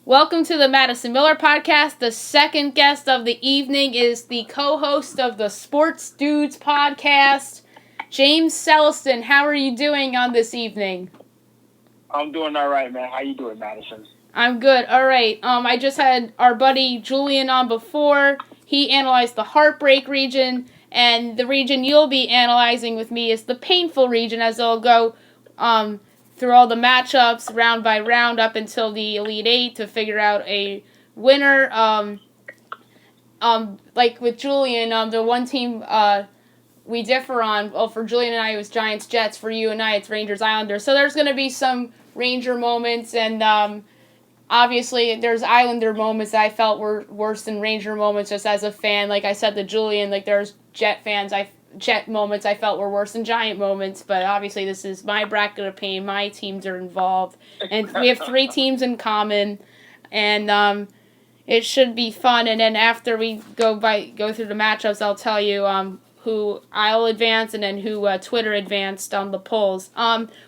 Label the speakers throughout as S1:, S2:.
S1: Welcome to the Madison Miller podcast. The second guest of the evening is the co-host of the Sports Dudes podcast, James Celestin. How are you doing on this evening?
S2: I'm doing all right, man. How you doing, Madison?
S1: I'm good. All right. I just had our buddy Julian on before. He analyzed the heartbreak region, and the region you'll be analyzing with me is the painful region, as they'll go through all the matchups round by round up until the Elite Eight to figure out a winner. Like with Julian, the one team we differ on. Well, for Julian and I, it was Giants Jets. For you and I, it's Rangers Islanders. So there's going to be some Ranger moments, and obviously there's Islander moments that I felt were worse than Ranger moments. Just as a fan, like I said to Julian, like there's Jet moments I felt were worse than Giant moments, but obviously this is my bracket of pain. My teams are involved, and we have three teams in common, and it should be fun. And then after we go through the matchups, I'll tell you who I'll advance and then who Twitter advanced on the polls.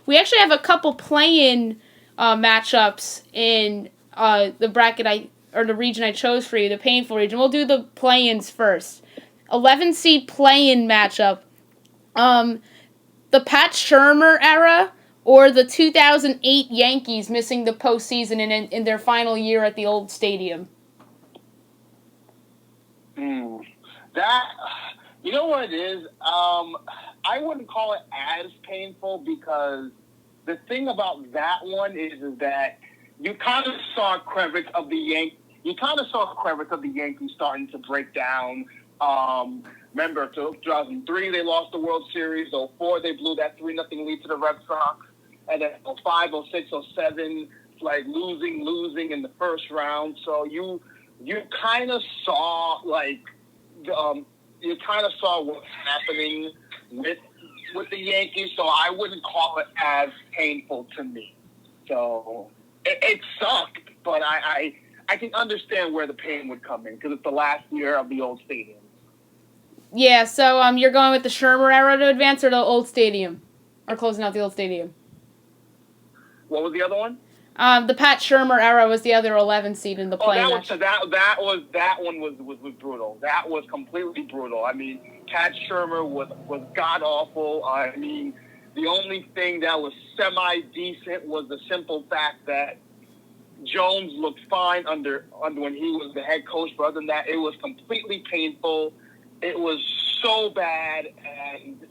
S1: We actually have a couple play-in matchups in the bracket the region I chose for you, the painful region. We'll do the play-ins first. 11 seed play-in matchup. The Pat Shurmur era or the 2008 Yankees missing the postseason in their final year at the old stadium.
S2: That, you know what it is? I wouldn't call it as painful because the thing about that one is that you kind of saw crevice of the Yankees. You kind of saw crevice of the Yankees starting to break down. Remember, 2003 they lost the World Series. 2004 they blew that 3-0 lead to the Red Sox, and then 2005, 2006, 2007, like losing in the first round. So you kind of saw what's happening with the Yankees. So I wouldn't call it as painful to me. So it sucked, but I can understand where the pain would come in because it's the last year of the old stadium.
S1: Yeah, so you're going with the Shurmur era to advance or the old stadium? Or closing out the old stadium?
S2: What was the other one?
S1: The Pat Shurmur era was the other 11 seed in the play-in match.
S2: That one was brutal. That was completely brutal. I mean, Pat Shurmur was god-awful. I mean, the only thing that was semi-decent was the simple fact that Jones looked fine under when he was the head coach, but other than that, it was completely painful. It was so bad, and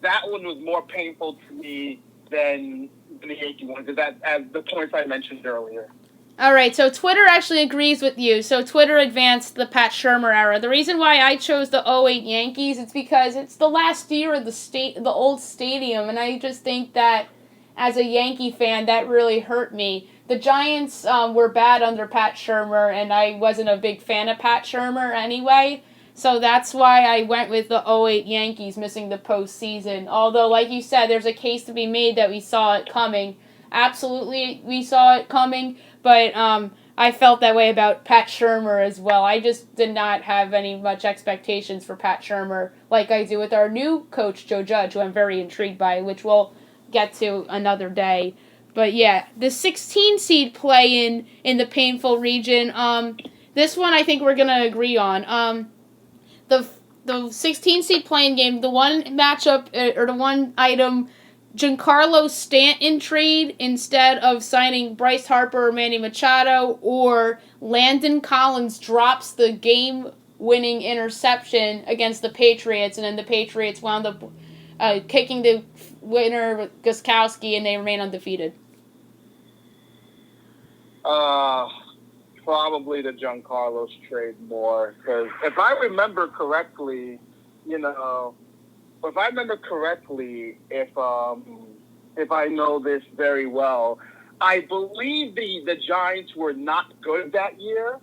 S2: that one was more painful to me than the Yankee one, because that, as the points I mentioned earlier.
S1: All right, so Twitter actually agrees with you. So Twitter advanced the Pat Shurmur era. The reason why I chose the 2008 Yankees, it's because it's the last year of the old stadium, and I just think that as a Yankee fan, that really hurt me. The Giants were bad under Pat Shurmur, and I wasn't a big fan of Pat Shurmur anyway. So that's why I went with the 2008 Yankees missing the postseason. Although, like you said, there's a case to be made that we saw it coming. Absolutely, we saw it coming. But I felt that way about Pat Shurmur as well. I just did not have much expectations for Pat Shurmur like I do with our new coach, Joe Judge, who I'm very intrigued by, which we'll get to another day. But yeah, the 16 seed play in the painful region. This one I think we're going to agree on. The 16 seed playing game, the one matchup or the one item, Giancarlo Stanton trade instead of signing Bryce Harper or Manny Machado, or Landon Collins drops the game-winning interception against the Patriots, and then the Patriots wound up kicking the winner Gostkowski, and they remain undefeated.
S2: Probably the Giancarlo trade more, because if I remember correctly, if I know this very well, I believe the Giants were not good that year,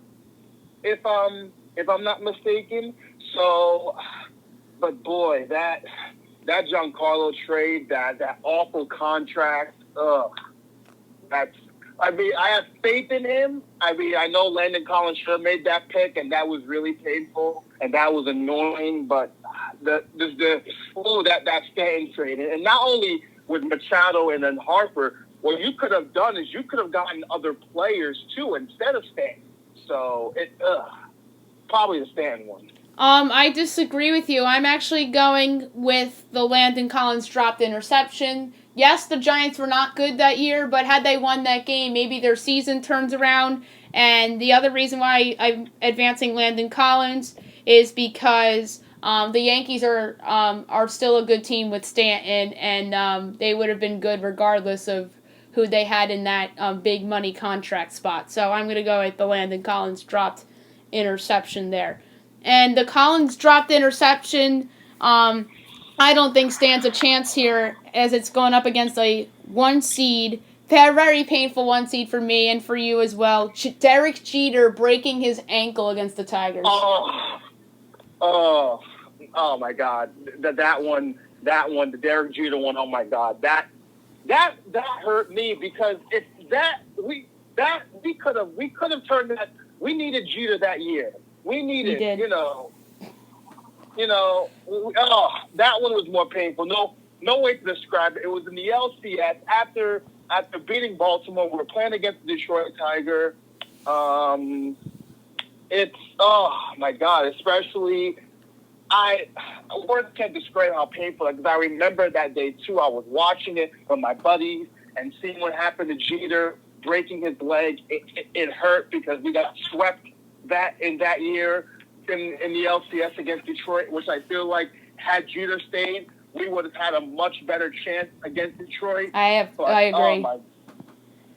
S2: if I'm not mistaken. So, but boy, that Giancarlo trade, that awful contract, I have faith in him. I know Landon Collins should have made that pick, and that was really painful, and that was annoying. But that Stanton trade, and not only with Machado and then Harper, what you could have done is you could have gotten other players too instead of Stan. So probably the Stan one.
S1: I disagree with you. I'm actually going with the Landon Collins dropped interception. Yes, the Giants were not good that year, but had they won that game, maybe their season turns around. And the other reason why I'm advancing Landon Collins is because the Yankees are still a good team with Stanton, and they would have been good regardless of who they had in that big money contract spot. So I'm going to go with the Landon Collins dropped interception there. And the Collins dropped interception, I don't think stands a chance here as it's going up against a 1 seed. Very painful 1 seed for me and for you as well. Derek Jeter breaking his ankle against the Tigers.
S2: Oh my God! That one, the Derek Jeter one. Oh my God, that hurt me because we could have turned that. We needed Jeter that year. We needed, that one was more painful. No way to describe it. It was in the LCS after beating Baltimore. We were playing against the Detroit Tiger. It's, oh my God, especially words can't describe how painful, because I remember that day too. I was watching it with my buddies and seeing what happened to Jeter breaking his leg. It hurt because we got swept that year in the LCS against Detroit, which I feel like had Jeter stayed, we would have had a much better chance against Detroit.
S1: I agree.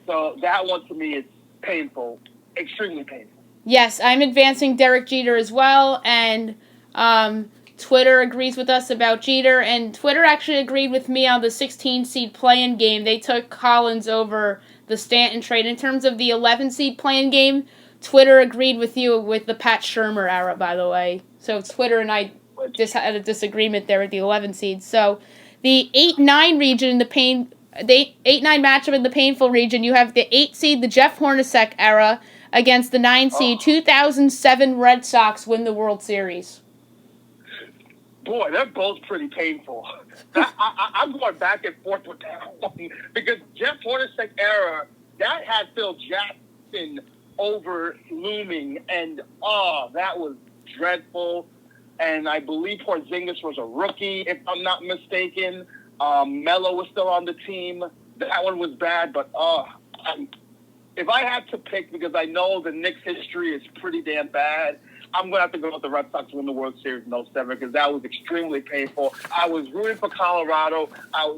S2: So that one to me is painful, extremely painful.
S1: Yes, I'm advancing Derek Jeter as well, and Twitter agrees with us about Jeter, and Twitter actually agreed with me on the 16 seed play-in game. They took Collins over the Stanton trade. In terms of the 11 seed play-in game, Twitter agreed with you with the Pat Shurmur era, by the way. So Twitter and I just had a disagreement there with the 11 seeds. So the 8-9 region, the 8-9 matchup in the painful region, you have the 8 seed, the Jeff Hornacek era, against the 9 seed, 2007 Red Sox win the World Series.
S2: Boy, they're both pretty painful. I'm going back and forth with that one because Jeff Hornacek era, that had Phil Jackson over looming, and that was dreadful. And I believe Porzingis was a rookie, if I'm not mistaken. Melo was still on the team. That one was bad, but if I had to pick, because I know the Knicks' history is pretty damn bad, I'm going to have to go with the Red Sox win the World Series in 07 because that was extremely painful. I was rooting for Colorado.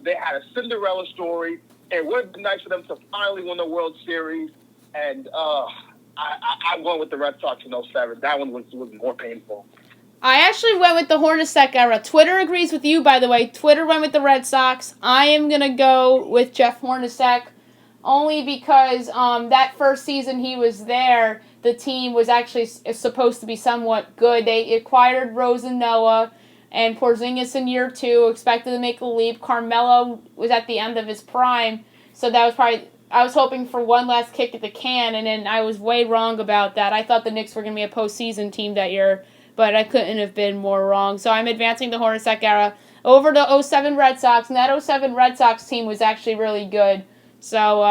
S2: They had a Cinderella story. It would have been nice for them to finally win the World Series, and I'm going with the Red Sox in 07. That one was more painful.
S1: I actually went with the Hornacek era. Twitter agrees with you, by the way. Twitter went with the Red Sox. I am going to go with Jeff Hornacek only because that first season he was there, the team was actually supposed to be somewhat good. They acquired Rose and Noah and Porzingis in year 2, expected to make a leap. Carmelo was at the end of his prime, so that was probably... I was hoping for one last kick at the can, and then I was way wrong about that. I thought the Knicks were going to be a postseason team that year, but I couldn't have been more wrong. So I'm advancing the Hornacek era over the 07 Red Sox, and that 07 Red Sox team was actually really good. So,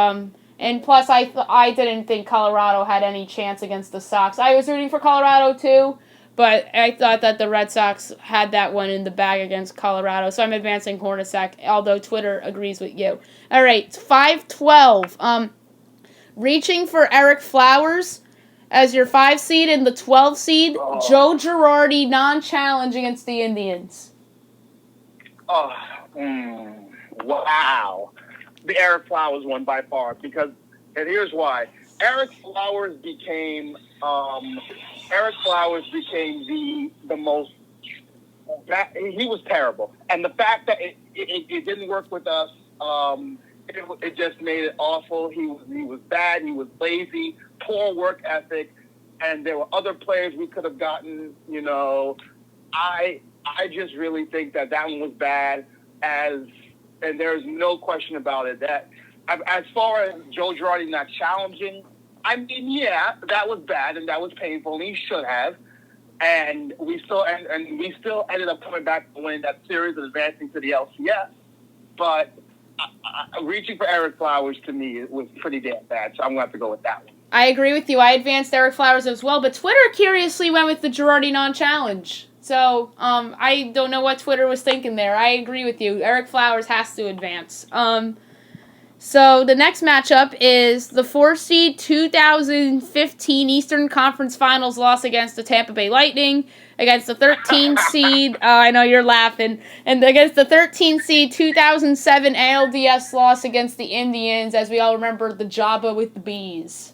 S1: and plus I didn't think Colorado had any chance against the Sox. I was rooting for Colorado too, but I thought that the Red Sox had that one in the bag against Colorado. So I'm advancing Hornacek, although Twitter agrees with you. All right, 5-12. Reaching for Eric Flowers as your 5 seed and the 12 seed, Joe Girardi non-challenge against the Indians.
S2: Wow. The Eric Flowers one by far, and here's why. Eric Flowers became the most. He was terrible, and the fact that it didn't work with us, it just made it awful. He was bad. He was lazy, poor work ethic, and there were other players we could have gotten. I just really think that one was bad. And there's no question about it. That as far as Joe Girardi not challenging, I mean, yeah, that was bad and that was painful, and he should have. And we still ended up coming back to winning that series and advancing to the LCS. But reaching for Eric Flowers to me was pretty damn bad, so I'm going to have to go with that one.
S1: I agree with you. I advanced Eric Flowers as well, but Twitter curiously went with the Girardi non-challenge. So, I don't know what Twitter was thinking there. I agree with you. Eric Flowers has to advance. So the next matchup is the 4-seed 2015 Eastern Conference Finals loss against the Tampa Bay Lightning, against the 13 seed, I know you're laughing, and against the 13 seed 2007 ALDS loss against the Indians, as we all remember the Jabba with the Bees.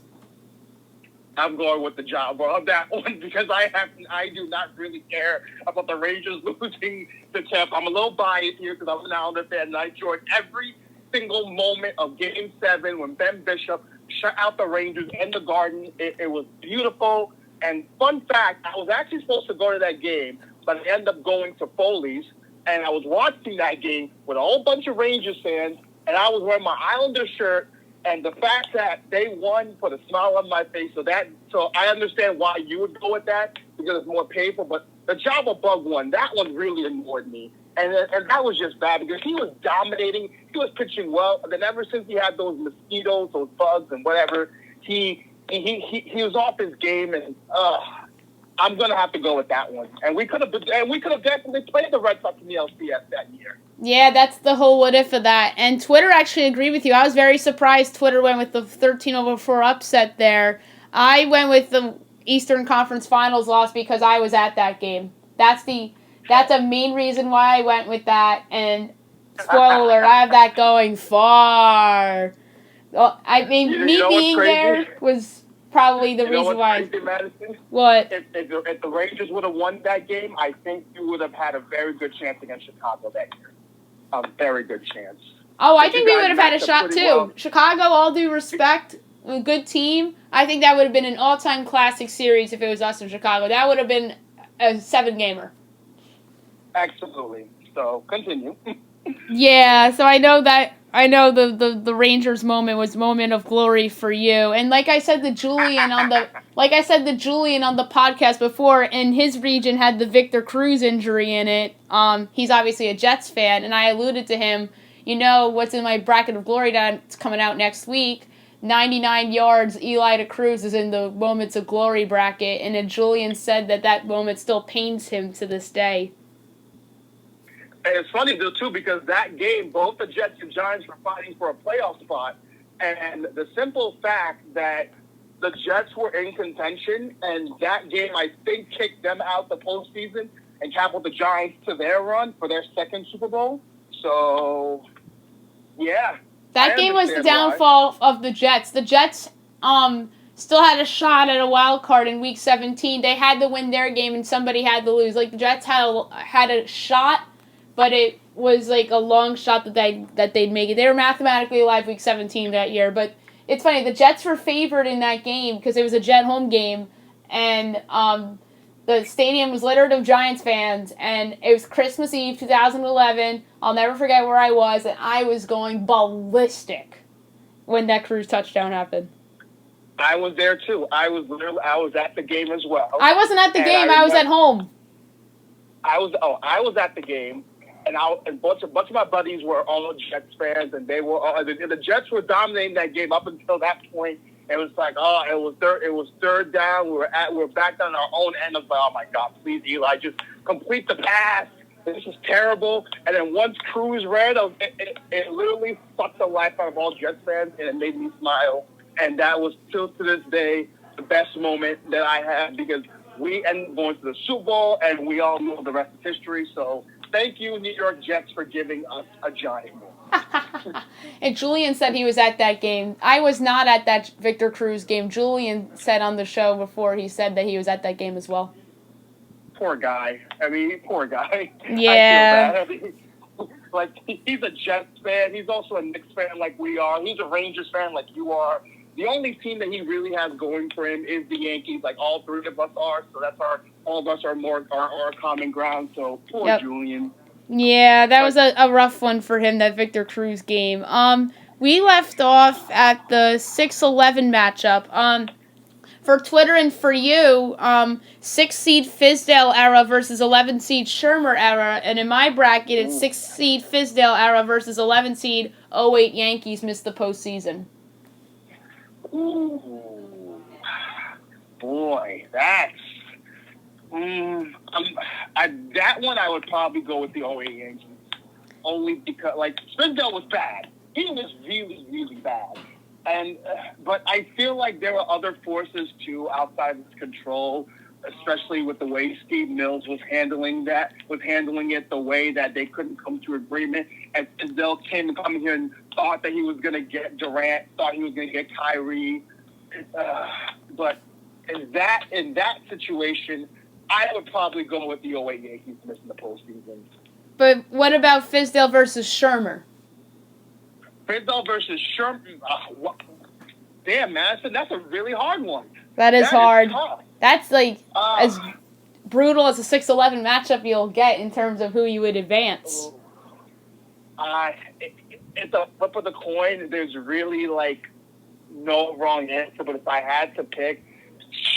S2: I'm going with the Jabba of that one because I do not really care about the Rangers losing to Tampa. I'm a little biased here because I'm an Islander fan, and I enjoyed every single moment of Game 7 when Ben Bishop shut out the Rangers in the Garden. It was beautiful. And fun fact, I was actually supposed to go to that game, but I ended up going to Foley's, and I was watching that game with a whole bunch of Rangers fans, and I was wearing my Islander shirt, and the fact that they won put a smile on my face. So I understand why you would go with that, because it's more painful, but the Java Bug one, that one really annoyed me. And that was just bad because he was dominating. He was pitching well. And then ever since he had those mosquitoes, those bugs and whatever, he was off his game. And I'm gonna have to go with that one. And we could have definitely played the Red Sox in the LCS that year.
S1: Yeah, that's the whole what if of that. And Twitter actually agreed with you. I was very surprised Twitter went with the 13-4 upset there. I went with the Eastern Conference Finals loss because I was at that game. That's a main reason why I went with that. And spoiler alert, I have that going far. Well, I mean, me being there was probably the reason why.
S2: Crazy, Madison?
S1: What?
S2: If the Rangers would have won that game, I think you would have had a very good chance against Chicago that year. A very good chance.
S1: Oh, I think we would have had a shot too. Well. Chicago, all due respect, a good team. I think that would have been an all-time classic series if it was us in Chicago. That would have been a 7-gamer.
S2: Absolutely. So continue.
S1: Yeah, so I know the Rangers moment was moment of glory for you. And like I said, the Julian on the podcast before, in his region had the Victor Cruz injury in it. He's obviously a Jets fan, and I alluded to him. You know what's in my bracket of glory that's coming out next week? 99 yards, Eli to Cruz is in the moments of glory bracket, and then Julian said that moment still pains him to this day.
S2: And it's funny, though, too, because that game, both the Jets and Giants were fighting for a playoff spot. And the simple fact that the Jets were in contention, and that game, I think, kicked them out the postseason and catapulted the Giants to their run for their second Super Bowl. So, yeah.
S1: That game was the downfall of the Jets. The Jets still had a shot at a wild card in Week 17. They had to win their game, and somebody had to lose. Like, the Jets had a shot, but it was like a long shot that they'd make it. They were mathematically alive Week 17 that year. But it's funny, the Jets were favored in that game because it was a Jet home game, and the stadium was littered of Giants fans, and it was Christmas Eve 2011. I'll never forget where I was, and I was going ballistic when that Cruz touchdown happened.
S2: I was there too. I was at the game as well.
S1: I wasn't at the game. I was at home.
S2: I was at the game. And a bunch of my buddies were all Jets fans, and they were the Jets were dominating that game up until that point. It was like, it was third down. We were back on our own end of, oh my God, please Eli, just complete the pass. This is terrible. And then once Cruz ran, it literally sucked the life out of all Jets fans, and it made me smile. And that was still to this day the best moment that I had because we ended up going to the Super Bowl, and we all know the rest is history. So. Thank you, New York Jets, for giving us a giant moment.
S1: And Julian said he was at that game. I was not at that Victor Cruz game. Julian said on the show before, he said that he was at that game as well.
S2: Poor guy. Poor guy.
S1: Yeah.
S2: I feel bad. Like, he's a Jets fan. He's also a Knicks fan like we are. He's a Rangers fan like you are. The only team that he really has going for him is the Yankees, like all three of us are. So that's all of us are our common ground. So poor Julian.
S1: Yeah, that was a rough one for him, that Victor Cruz game. We left off at the 6-11 matchup. For Twitter and for you, 6 seed Fizdale era versus 11 seed Shermer era, and in my bracket, it's 6 seed Fizdale era versus 11 seed '08 Yankees missed the postseason.
S2: Ooh, boy, that's that one I would probably go with the '08 Yankees, only because Fizdale was bad. He was really, really bad. And but I feel like there were other forces too outside of his control, especially with the way Steve Mills was handling it, the way that they couldn't come to agreement. And Fizdale coming here and thought that he was going to get Durant, thought he was going to get Kyrie. But in that situation, I would probably go with the '08 Yankees missing the postseason.
S1: But what about Fizdale versus Shermer?
S2: Fizdale versus Sherman. Damn, man, that's a really hard one.
S1: That is hard. That's as brutal as a 6-11 matchup you'll get in terms of who you would advance.
S2: It's a flip of the coin. There's really no wrong answer. But if I had to pick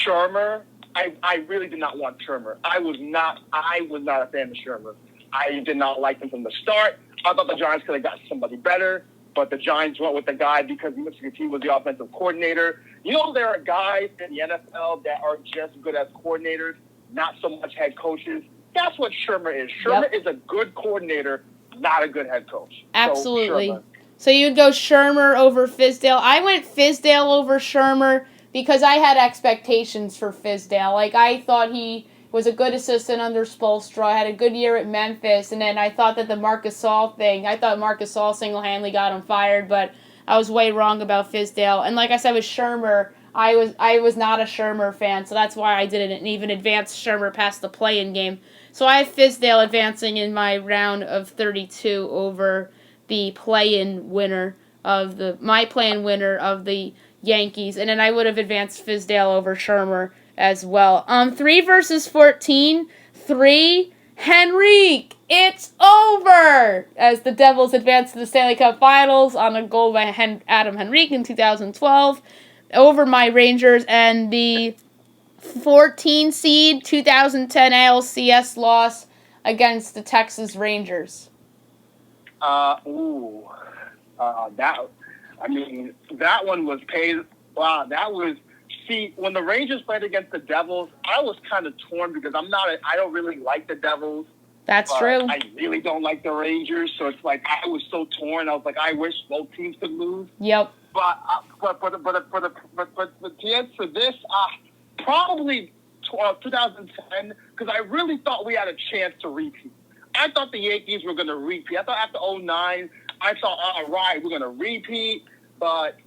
S2: Shermer, I really did not want Shermer. I was not a fan of Shermer. I did not like him from the start. I thought the Giants could have got somebody better. But the Giants went with the guy because he was the offensive coordinator. There are guys in the NFL that are just good as coordinators, not so much head coaches. That's what Shermer is. Shermer is a good coordinator, not a good head coach.
S1: Absolutely. So you'd go Shermer over Fizdale. I went Fizdale over Shermer because I had expectations for Fizdale. I thought he was a good assistant under Spoelstra, had a good year at Memphis, and then I thought that the Marc Gasol thing, I thought Marc Gasol single-handedly got him fired, but I was way wrong about Fizdale. And like I said with Shermer, I was not a Shermer fan, so that's why I didn't even advance Shermer past the play-in game. So I have Fizdale advancing in my round of 32 over the play-in winner of the Yankees, and then I would have advanced Fizdale over Shermer as well. 3 versus 14. 3. Henrique, it's over! As the Devils advance to the Stanley Cup Finals on a goal by Adam Henrique in 2012 over my Rangers, and the 14 seed 2010 ALCS loss against the Texas Rangers.
S2: That one was paid. Wow, that was. See, when the Rangers played against the Devils, I was kind of torn because I don't really like the Devils.
S1: That's true.
S2: I really don't like the Rangers, so it's I was so torn. I was I wish both teams could lose.
S1: Yep.
S2: But to answer this, probably 2010, because I really thought we had a chance to repeat. I thought the Yankees were going to repeat. I thought after 2009, I thought, all right, we're going to repeat, but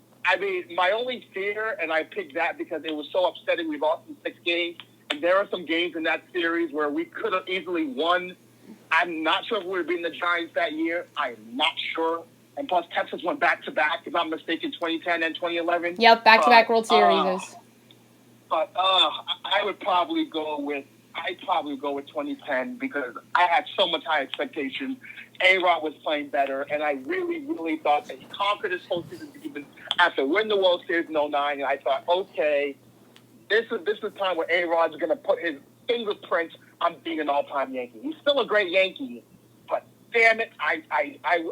S2: my only fear, and I picked that because it was so upsetting. We lost in 6 games, and there are some games in that series where we could have easily won. I'm not sure if we would have beaten the Giants that year. I'm not sure. And plus, Texas went back-to-back, if I'm mistaken, 2010 and 2011.
S1: Yep, back-to-back World Series.
S2: But I would probably go with 2010 because I had so much high expectations. A-Rod was playing better, and I really, really thought that he conquered his whole season even after winning the World Series in 2009. And I thought, okay, this is time where A-Rod's going to put his fingerprint on being an all-time Yankee. He's still a great Yankee, but damn it, I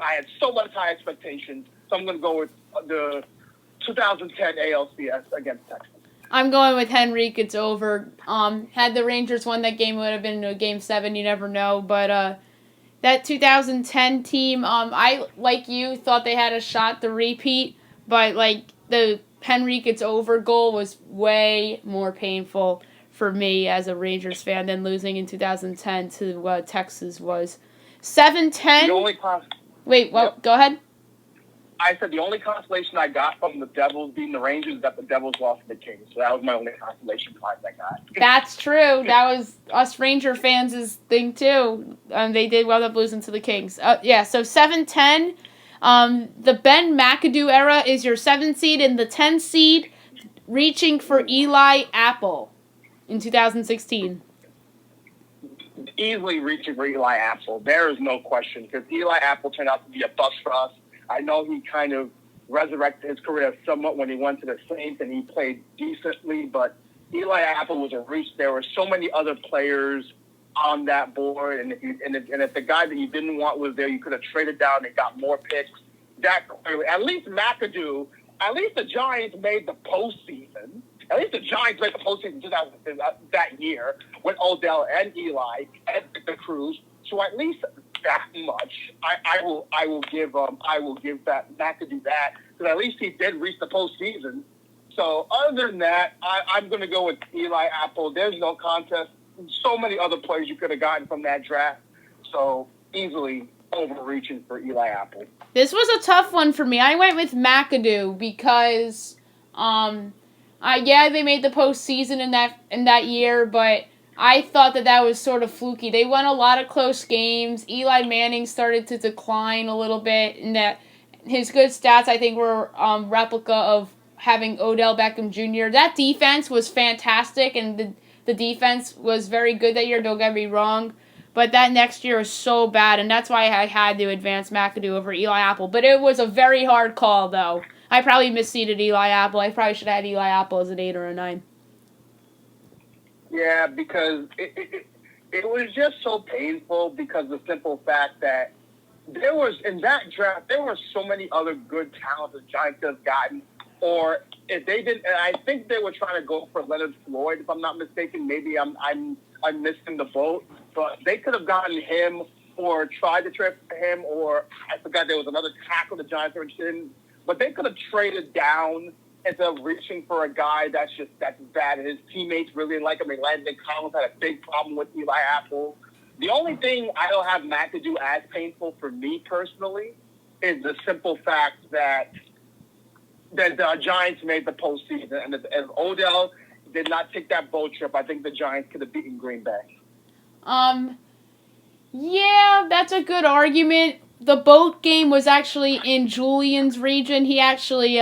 S2: had so much high expectations. So I'm going to go with the 2010 ALCS against Texas.
S1: I'm going with Henrique. It's over. Had the Rangers won that game, it would have been a Game 7. You never know. But that 2010 team, I, like you, thought they had a shot to repeat. But, the Henrique it's over goal was way more painful for me as a Rangers fan than losing in 2010 to Texas was. 7-10. Wait, well, yep. Go ahead.
S2: I said the only consolation I got from the Devils beating the Rangers is that the Devils lost to the Kings. So that was my only consolation prize I got.
S1: That's true. That was us Ranger fans' thing, too. They did wind up losing to the Kings. So 7-10. The Ben McAdoo era is your 7 seed, and the 10 seed reaching for Eli Apple in 2016.
S2: Easily reaching for Eli Apple. There is no question, because Eli Apple turned out to be a bust for us. I know he kind of resurrected his career somewhat when he went to the Saints and he played decently, but Eli Apple was a reach. There were so many other players on that board, and if the guy that you didn't want was there, you could have traded down and got more picks. That clearly, at least McAdoo, at least the Giants made the postseason. At least the Giants made the postseason that year with Odell and Eli and the Cruz. So at least that much, I will give that McAdoo that, because at least he did reach the postseason. So other than that, I'm going to go with Eli Apple. There's no contest. So many other players you could have gotten from that draft. So easily overreaching for Eli Apple.
S1: This was a tough one for me. I went with McAdoo because, they made the postseason in that year, but I thought that was sort of fluky. They won a lot of close games. Eli Manning started to decline a little bit, and that his good stats, I think, were replica of having Odell Beckham Jr. That defense was fantastic, and the defense was very good that year, don't get me wrong. But that next year was so bad, and that's why I had to advance McAdoo over Eli Apple. But it was a very hard call, though. I probably misseeded Eli Apple. I probably should have had Eli Apple as an 8 or a 9.
S2: Yeah, because it was just so painful because of the simple fact that in that draft, there were so many other good talents the Giants could have gotten. Or if they didn't, and I think they were trying to go for Leonard Floyd, if I'm not mistaken. Maybe I'm missing the boat. But they could have gotten him or tried to trade for him, or I forgot there was another tackle the Giants were interested in. But they could have traded down instead of reaching for a guy that's bad. And his teammates really didn't like him. Landon Collins had a big problem with Eli Apple. The only thing I don't have McAdoo as painful for me personally is the simple fact that the Giants made the postseason. And if Odell did not take that boat trip, I think the Giants could have beaten Green Bay.
S1: Yeah, that's a good argument. The boat game was actually in Julian's region. He actually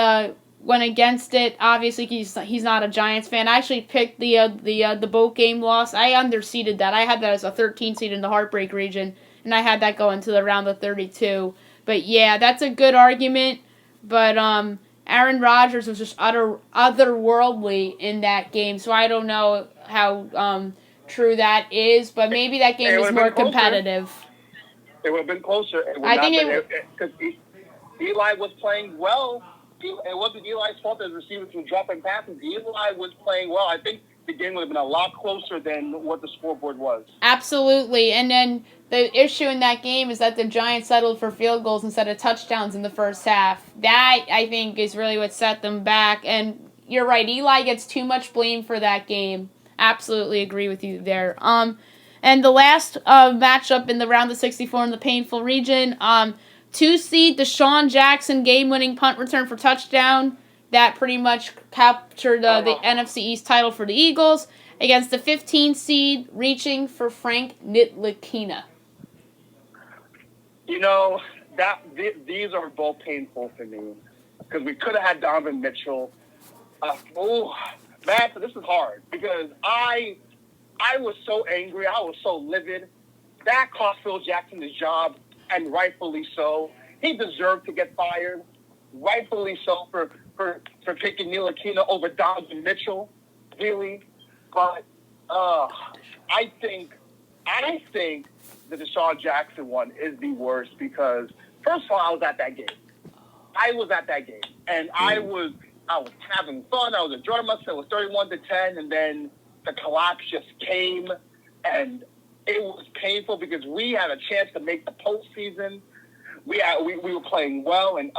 S1: went against it. Obviously, he's not a Giants fan. I actually picked the boat game loss. I underseeded that. I had that as a 13 seed in the Heartbreak region, and I had that going to the round of 32. But yeah, that's a good argument. But Aaron Rodgers was just otherworldly in that game, so I don't know how true that is. But maybe that game is more competitive.
S2: It would have been closer. Because Eli was playing well. It wasn't Eli's fault that the receivers were dropping passes. Eli was playing well. I think the game would have been a lot closer than what the scoreboard was.
S1: Absolutely. And then the issue in that game is that the Giants settled for field goals instead of touchdowns in the first half. That, I think, is really what set them back. And you're right, Eli gets too much blame for that game. Absolutely agree with you there. And the last matchup in the round of 64 in the painful region, 2 seed Deshaun Jackson game-winning punt return for touchdown. That pretty much captured the NFC East title for the Eagles against the 15 seed reaching for Frank Ntilikina.
S2: You know, these are both painful for me because we could have had Donovan Mitchell. Man, so this is hard because I was so angry. I was so livid. That cost Phil Jackson his job, and rightfully so. He deserved to get fired, rightfully so, for picking Ntilikina over Donovan Mitchell, really. But I think the Deshaun Jackson one is the worst because, first of all, I was at that game. And I was having fun. I was enjoying myself. It was 31-10, and then the collapse just came, and it was painful because we had a chance to make the postseason. We were playing well, and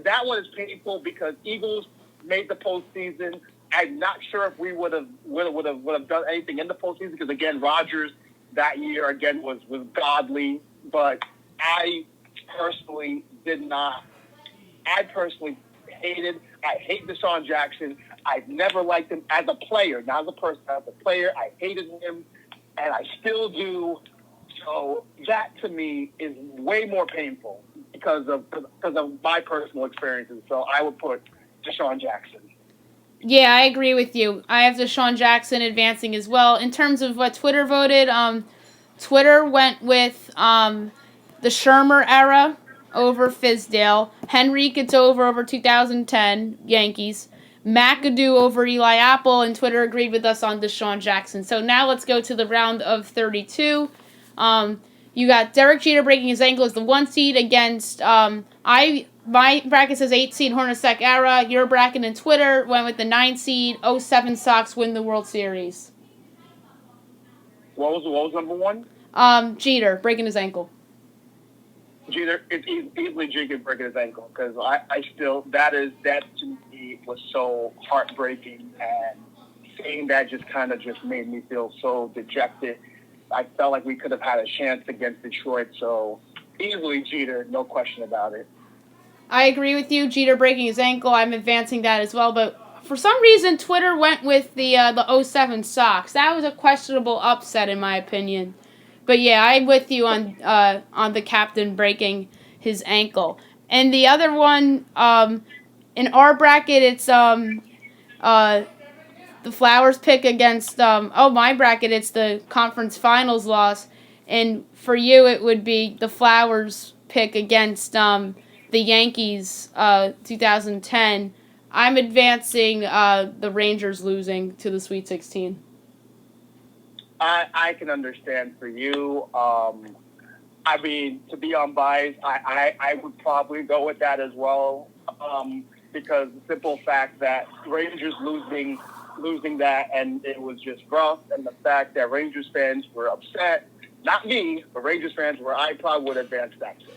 S2: that one is painful because Eagles made the postseason. I'm not sure if we would have done anything in the postseason because again, Rodgers that year again was godly, but I personally did not. I personally hate Deshaun Jackson. I've never liked him as a player, not as a person. As a player, I hated him, and I still do. So that to me is way more painful because of my personal experiences. So I would put Deshaun Jackson.
S1: Yeah, I agree with you. I have Deshaun Jackson advancing as well. In terms of what Twitter voted, Twitter went with the Shermer era. over Fizdale. Henrique, it's over 2010 Yankees. McAdoo over Eli Apple, and Twitter agreed with us on Deshaun Jackson. So now let's go to the round of 32. You got Derek Jeter breaking his ankle as the 1 seed against my bracket says 8 seed Hornacek era. Your bracket in Twitter went with the 9 seed. '07 Sox win the World Series.
S2: What was number 1?
S1: Jeter breaking his ankle.
S2: Jeter, it's easily Jeter breaking his ankle because I still that to me was so heartbreaking, and seeing that just made me feel so dejected. I felt like we could have had a chance against Detroit, so easily Jeter, no question about it.
S1: I agree with you. Jeter breaking his ankle. I'm advancing that as well, but for some reason Twitter went with the '07 Sox. That was a questionable upset in my opinion. But yeah, I'm with you on the captain breaking his ankle. And the other one, in our bracket, it's the Flowers pick against my bracket, it's the conference finals loss. And for you, it would be the Flowers pick against the Yankees 2010. I'm advancing the Rangers losing to the Sweet 16.
S2: I can understand for you. I mean, to be unbiased, I would probably go with that as well, because the simple fact that Rangers losing that, and it was just rough, and the fact that Rangers fans were upset, not me, but Rangers fans were, I probably would advance that too.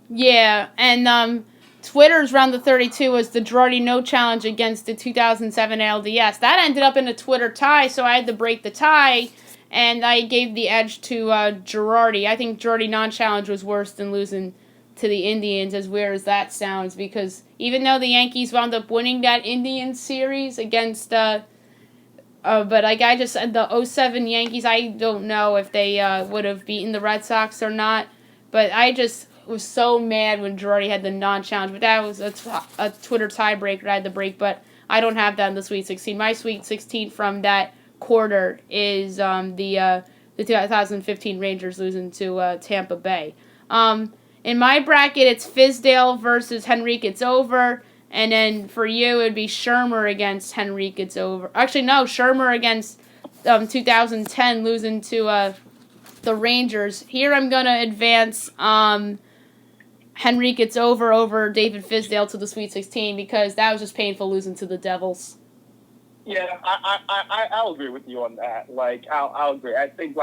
S1: Yeah, and Twitter's round of 32 was the Girardi no challenge against the 2007 LDS. That ended up in a Twitter tie, so I had to break the tie. And I gave the edge to Girardi. I think Girardi non-challenge was worse than losing to the Indians, as weird as that sounds, because even though the Yankees wound up winning that Indians series against, but like I just said, the '07 Yankees, I don't know if they would have beaten the Red Sox or not, but I just was so mad when Girardi had the non-challenge, but that was a Twitter tiebreaker I had to break, but I don't have that in the Sweet 16. My Sweet 16 from that quarter is the 2015 Rangers losing to Tampa Bay. In my bracket, it's Fizdale versus Henrique. It's over. And then for you, it would be Shermer against Henrique. It's over. Actually, no, Shermer against 2010 losing to the Rangers. Here I'm going to advance Henrique. It's over David Fizdale to the Sweet 16 because that was just painful losing to the Devils.
S2: Yeah, I'll agree with you on that. Like, I'll agree. I think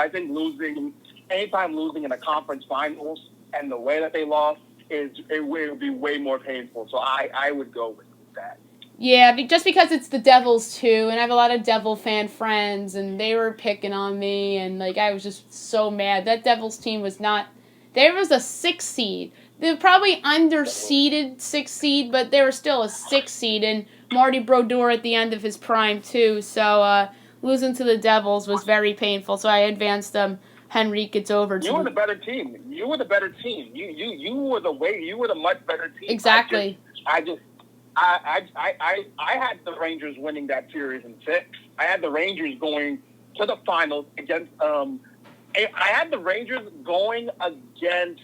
S2: anytime losing in a conference finals and the way that they lost, it will be way more painful. So I would go with that.
S1: Yeah, just because it's the Devils too, and I have a lot of Devil fan friends, and they were picking on me, and like I was just so mad. That Devils team was not. There was a 6 seed. They were probably underseeded 6 seed, but they were still a 6 seed, and Marty Brodeur at the end of his prime too. So losing to the Devils was very painful. So I advanced Henrique. It's over.
S2: You were the better team. You were the much better team.
S1: Exactly.
S2: I had the Rangers winning that series in 6. I had the Rangers going to the finals against. I had the Rangers going against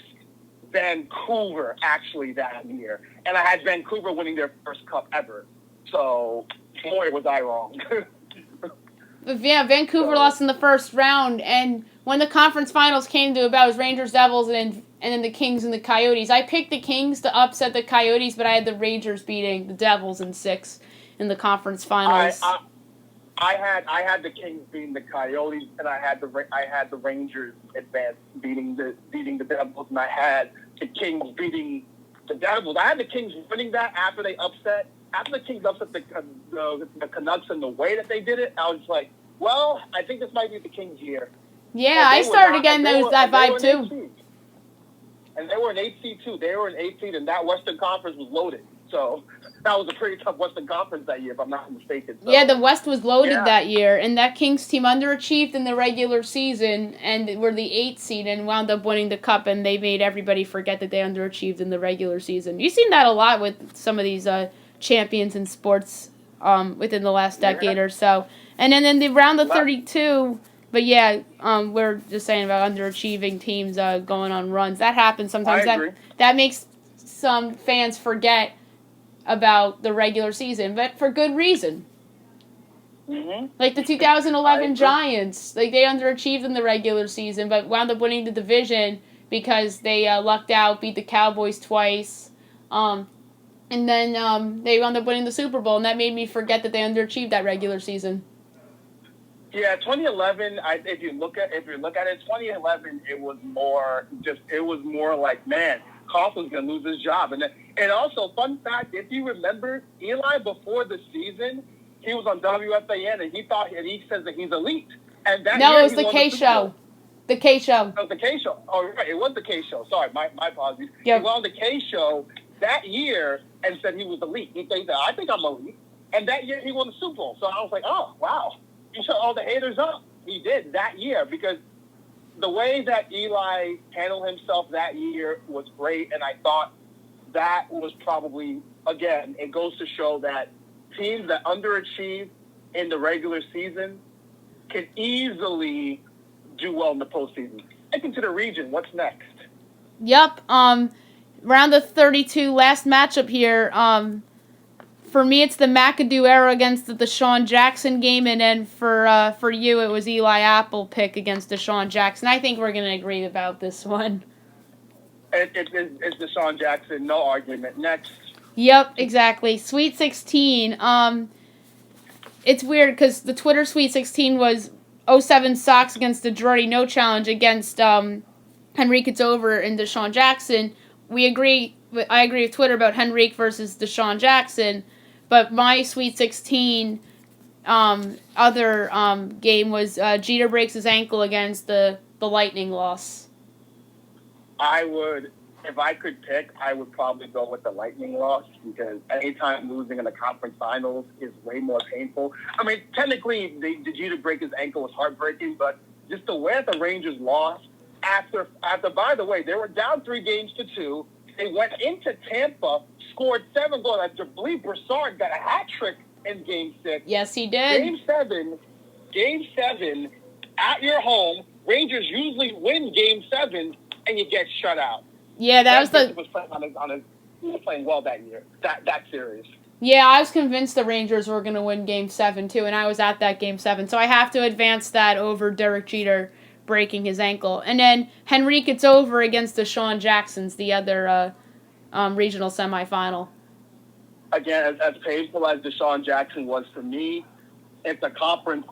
S2: Vancouver actually that year, and I had Vancouver winning their first cup ever. So, boy, was I wrong.
S1: Yeah, Vancouver lost in the first round, and when the conference finals came to about, it was Rangers, Devils, and then the Kings and the Coyotes. I picked the Kings to upset the Coyotes, but I had the Rangers beating the Devils in 6 in the conference finals.
S2: I had the Kings beating the Coyotes, and I had the Rangers beating the Devils, and I had the Kings beating the Devils. I had the Kings winning that after the Kings upset the Canucks in the way that they did it. I was like, well, I think this might be the Kings' year.
S1: Yeah, I started again that vibe too.
S2: And they were an 8 seed too. They were an 8 seed, and that Western Conference was loaded. So that was a pretty tough Western Conference that year, if I'm not mistaken. So,
S1: yeah, the West was loaded that year, and that Kings team underachieved in the regular season, and were the 8 seed and wound up winning the cup, and they made everybody forget that they underachieved in the regular season. You've seen that a lot with some of these champions in sports within the last decade or so. And then in the round of 32, but yeah, we're just saying about underachieving teams going on runs. That happens sometimes.
S2: I agree.
S1: That makes some fans forget about the regular season, but for good reason.
S2: Mm-hmm.
S1: Like the 2011 Giants, like they underachieved in the regular season, but wound up winning the division because they lucked out, beat the Cowboys twice, and then they wound up winning the Super Bowl, and that made me forget that they underachieved that regular season.
S2: Yeah, 2011. If you look at it, 2011, it was more like, man, Coughlin's gonna lose his job, and also fun fact, if you remember, Eli before the season, he was on WFAN and he says that he's elite, and that
S1: no,
S2: year
S1: it was the K show. The K show.
S2: Oh, the K show. Oh, right, it was the K show. Sorry, my apologies.
S1: Yep.
S2: He was on the K show that year and said he was elite. He said, I think I'm elite, and that year he won the Super Bowl. So I was like, oh wow. He shut all the haters up. He did that year because the way that Eli handled himself that year was great, and I thought that was probably, again, it goes to show that teams that underachieve in the regular season can easily do well in the postseason. Taking to the region, what's next?
S1: Yep. Round of 32, last matchup here. For me, it's the McAdoo era against the Deshaun Jackson game, and then for you, it was Eli Apple pick against Deshaun Jackson. I think we're going to agree about this one.
S2: It's Deshaun Jackson, no argument. Next.
S1: Yep, exactly. Sweet 16. It's weird because the Twitter Sweet 16 was 07 Sox against the Girardi No Challenge against Henrique It's Over and Deshaun Jackson. I agree with Twitter about Henrique versus Deshaun Jackson. But my Sweet 16 other game was Jeter breaks his ankle against the Lightning loss.
S2: If I could pick, I would probably go with the Lightning loss because anytime losing in the conference finals is way more painful. I mean, technically, the Jeter break his ankle was heartbreaking, but just the way the Rangers lost after, by the way, they were down 3-2. They went into Tampa, scored 7 goals. I believe Brassard got a hat trick in Game 6.
S1: Yes, he did.
S2: Game 7, at your home. Rangers usually win Game 7, and you get shut out.
S1: Yeah, that was
S2: he was playing well that year. That series.
S1: Yeah, I was convinced the Rangers were going to win Game 7 too, and I was at that Game 7, so I have to advance that over Derek Jeter breaking his ankle. And then Henrique It's Over against Deshaun Jackson's the other regional semifinal.
S2: Again, as painful as Deshaun Jackson was for me, it's a conference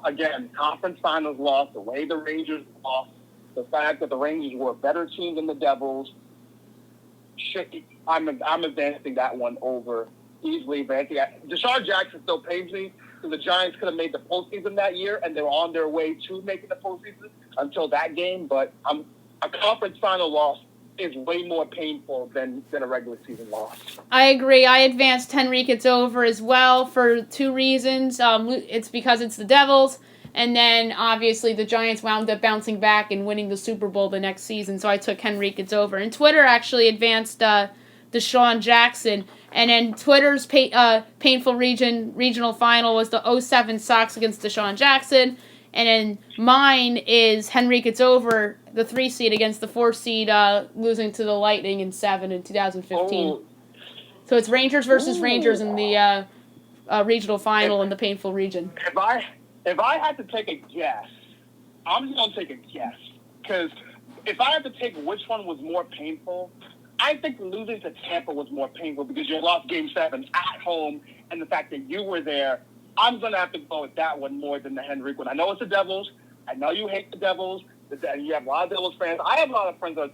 S2: finals loss, the way the Rangers lost, the fact that the Rangers were a better team than the Devils. I'm advancing that one over, easily advancing. Deshaun Jackson still pains me because the Giants could have made the postseason that year, and they were on their way to making the postseason until that game. But a conference final loss is way more painful than a regular season loss.
S1: I agree. I advanced Henrique It's Over as well for 2 reasons. It's because it's the Devils, and then obviously the Giants wound up bouncing back and winning the Super Bowl the next season, so I took Henrique It's Over. And Twitter actually advanced Deshaun Jackson, and then Twitter's painful regional final was the 07 Sox against Deshaun Jackson, and then mine is Henrique It's Over, the 3 seed against the 4 seed, losing to the Lightning in 7 in 2015.
S2: Oh.
S1: So it's Rangers versus Rangers in the regional final in the painful region.
S2: If I had to take a guess, I'm just going to take a guess. Because if I had to take which one was more painful, I think losing to Tampa was more painful because you lost Game 7 at home, and the fact that you were there, I'm going to have to go with that one more than the Henrique one. I know it's the Devils. I know you hate the Devils. You have a lot of Devils fans. I have a lot of friends that are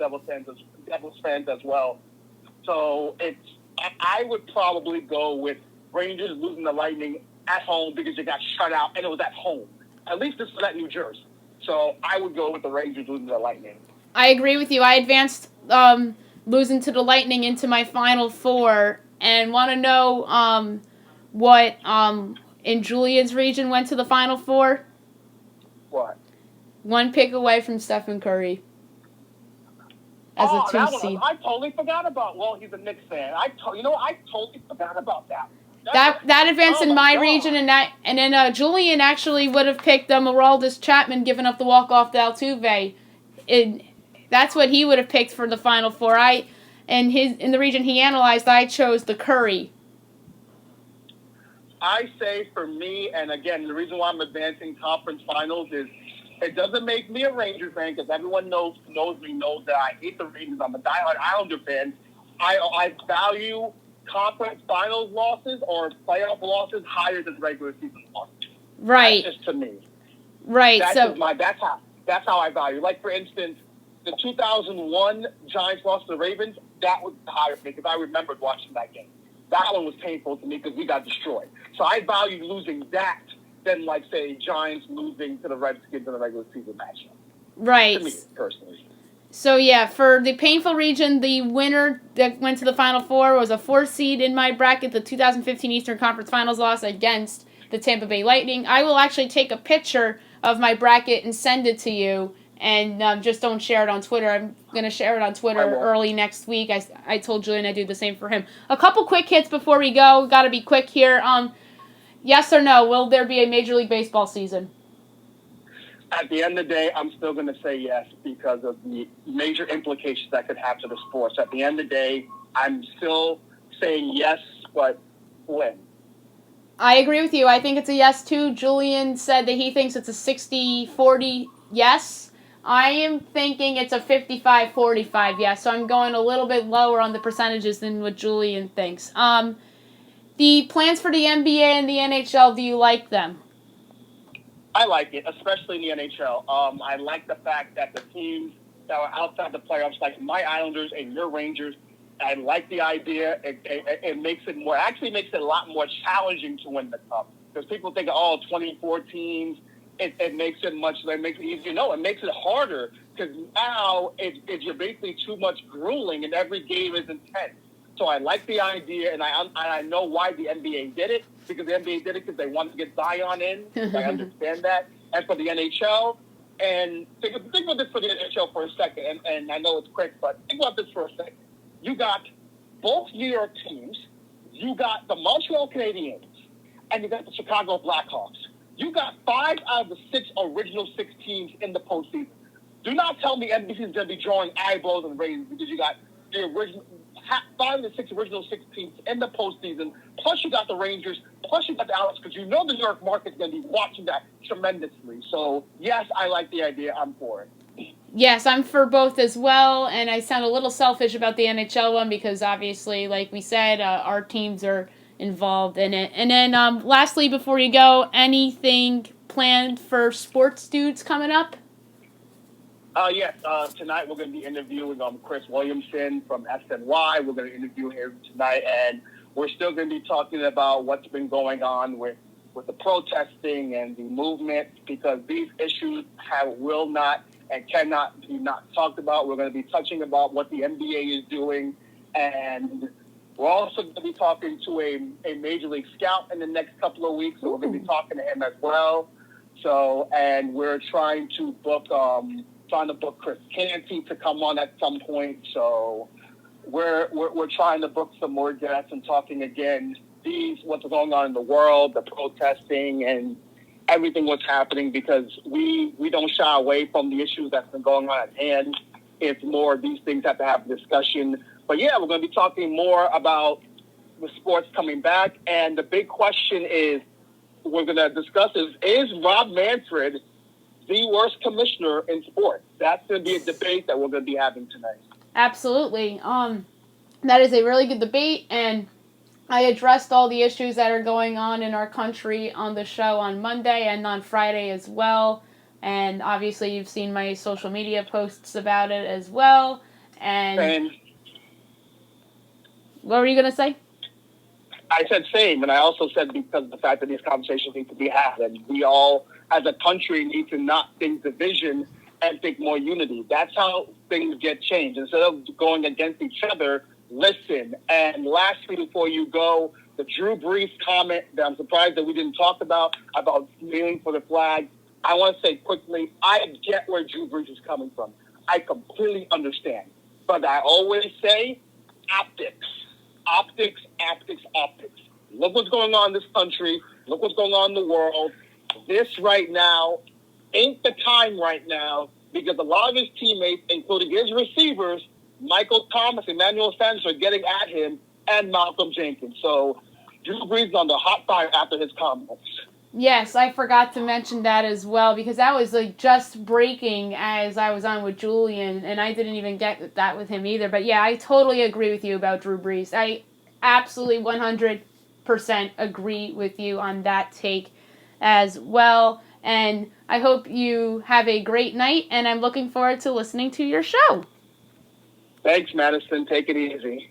S2: Devils fans as well. So I would probably go with Rangers losing the Lightning at home because you got shut out, and it was at home. At least this was at New Jersey. So I would go with the Rangers losing the Lightning.
S1: I agree with you. I advanced losing to the Lightning into my Final 4, and want to know what in Julian's region went to the Final 4?
S2: What?
S1: 1 pick away from Stephen Curry as a 2 seed.
S2: I totally forgot about. Well, he's a Knicks fan. I totally forgot about that.
S1: That advanced in my region, and then Julian actually would have picked Aroldis Chapman giving up the walk-off to Altuve. That's what he would have picked for the Final 4. and in the region he analyzed, I chose the Curry.
S2: I say for me, and again, the reason why I'm advancing conference finals is it doesn't make me a Rangers fan because everyone knows that I hate the Rangers. I'm a diehard Islander fan. I value conference finals losses or playoff losses higher than regular season losses.
S1: Right.
S2: That's just to me.
S1: Right.
S2: That's how I value. Like for instance, the 2001 Giants lost to the Ravens. That was higher for me because I remembered watching that game. That one was painful to me because we got destroyed. So I value losing that than, like, say, Giants losing to the Redskins in a regular season matchup.
S1: Right.
S2: To me, personally.
S1: So, yeah, for the painful region, the winner that went to the Final Four was a 4 seed in my bracket, the 2015 Eastern Conference Finals loss against the Tampa Bay Lightning. I will actually take a picture of my bracket and send it to you. And just don't share it on Twitter. I'm going to share it on Twitter early next week. I told Julian I'd do the same for him. A couple quick hits before we go. Got to be quick here. Yes or no, will there be a Major League Baseball season?
S2: At the end of the day, I'm still going to say yes because of the major implications that could have to the sports. At the end of the day, I'm still saying yes, but when? I
S1: agree with you. I think it's a yes, too. Julian said that he thinks it's a 60-40 yes. I am thinking it's a 55-45 yes, so I'm going a little bit lower on the percentages than what Julian thinks. The plans for the NBA and the NHL, do you like them?
S2: I like it, especially in the NHL. I like the fact that the teams that are outside the playoffs, like my Islanders and your Rangers, I like the idea. It makes it more, actually makes it a lot more challenging to win the cup. Because people think, 24 teams. It makes it easier. No, it makes it harder because now you're basically too much grueling and every game is intense. So I like the idea, and I know why the NBA did it, because the NBA did it because they wanted to get Zion in. I understand that. And for the NHL, and think about this for the NHL for a second, and I know it's quick, but think about this for a second. You got both New York teams, you got the Montreal Canadiens, and you got the Chicago Blackhawks. You got 5 out of the 6 original 6 teams in the postseason. Do not tell me NBC is going to be drawing eyeballs and ratings because you got the original 5 of the 6 original 6 teams in the postseason. Plus you got the Rangers. Plus you got the Alex because you know the New York market's going to be watching that tremendously. So yes, I like the idea. I'm for it.
S1: Yes, I'm for both as well, and I sound a little selfish about the NHL one because obviously, like we said, our teams are involved in it. And then lastly, before you go, anything planned for sports dudes coming up?
S2: Yes. Tonight we're going to be interviewing Chris Williamson from SNY. We're going to interview him tonight, and we're still going to be talking about what's been going on with the protesting and the movement, because these issues will not and cannot be not talked about. We're going to be touching about what the NBA is doing, and we're also going to be talking to a Major League scout in the next couple of weeks, so we're going to be talking to him as well. So, and we're trying to book Chris Canty to come on at some point. So we're trying to book some more guests and talking again what's going on in the world, the protesting and everything what's happening, because we don't shy away from the issues that's been going on at hand. It's more these things have to have a discussion. But yeah, we're going to be talking more about the sports coming back. And the big question we're going to discuss is Rob Manfred the worst commissioner in sports? That's going to be a debate that we're going to be having tonight.
S1: Absolutely. That is a really good debate, and I addressed all the issues that are going on in our country on the show on Monday and on Friday as well. And obviously you've seen my social media posts about it as well. And what were you going to say?
S2: I said same, and I also said because of the fact that these conversations need to be had, and we all, as a country, need to not think division and think more unity. That's how things get changed. Instead of going against each other, listen. And lastly, before you go, the Drew Brees comment that I'm surprised that we didn't talk about kneeling for the flag. I want to say quickly, I get where Drew Brees is coming from. I completely understand. But I always say optics. Optics, optics, optics. Look what's going on in this country. Look what's going on in the world. This right now ain't the time right now, because a lot of his teammates, including his receivers, Michael Thomas, Emmanuel Sanders are getting at him, and Malcolm Jenkins. So Drew Brees is on the hot fire after his comments.
S1: Yes, I forgot to mention that as well because that was like just breaking as I was on with Julian, and I didn't even get that with him either. But yeah, I totally agree with you about Drew Brees. I absolutely 100% agree with you on that take as well. And I hope you have a great night, and I'm looking forward to listening to your show.
S2: Thanks, Madison. Take it easy.